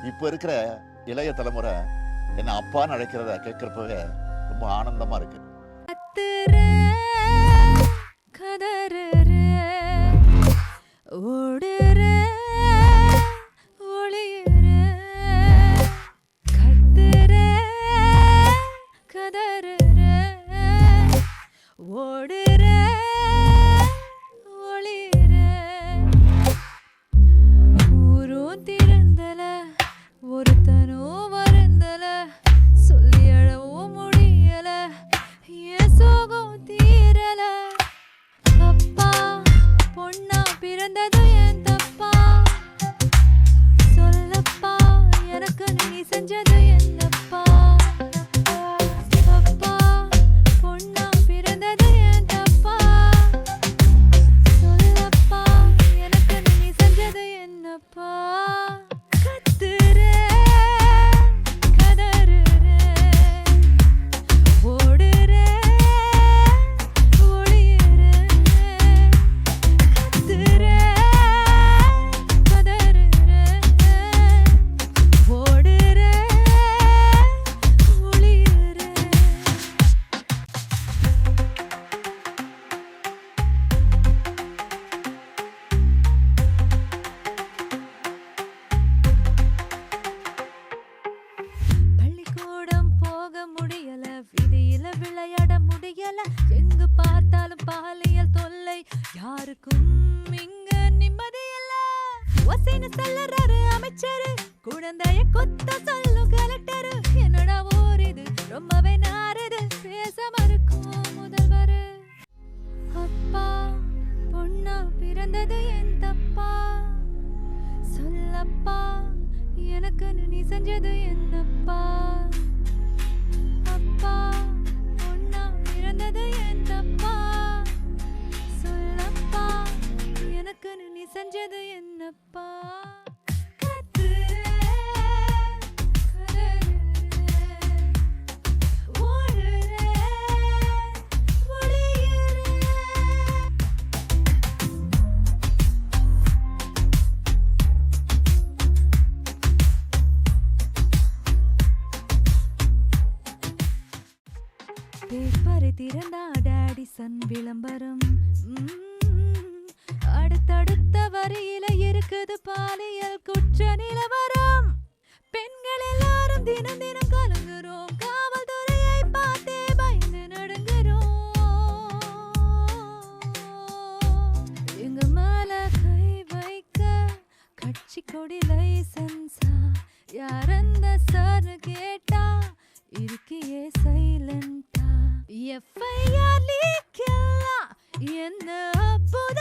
இப்போ இருக்கிற இளைய தலைமுறை என்ன அப்பான்னு அழைக்கிறத கேட்கறப்பவே ரொம்ப ஆனந்தமா இருக்கு. விளையாட முடியல, எங்கு பார்த்தாலும் பாலியல் தொல்லை, யாருக்கும் இங்க நிம்மதி இல்ல. ஒசைன்னு சொல்லறாரு அமைச்சரு, குழந்தைய கொத்த சொல்லும் கலெக்டரு. என்னடா ஊர் இது ரொம்பவே நாறுது, பேச மறுக்கும் முதல்வரு. அப்பா பொண்ணா பிறந்தது என் தப்பா, சொல்லப்பா எனக்கு நீ செஞ்சது என்னப்பா. அப்பா பொண்ணா பிறந்தது என் தப்பா, சொல்லப்பா எனக்கு நீ செஞ்சது என்னப்பா. பேப்பரை திறந்தா டாடி சன் விளம்பரம், அடுத்தடுத்த வரியில இருக்குது பாலியல் குற்ற நிலவரம். பெண்கள் எல்லாரும் தினம் தினம் கலங்குறோம், காவல்துறையை பார்த்தே பயந்து நடுங்குறோம். எங்க மேல கை வைக்க கட்சி கொடி லைசன்ஸா, யார் அந்த சார் கேட்டா இருக்கியே சைலண்டா. FIR லீக் என்ன புத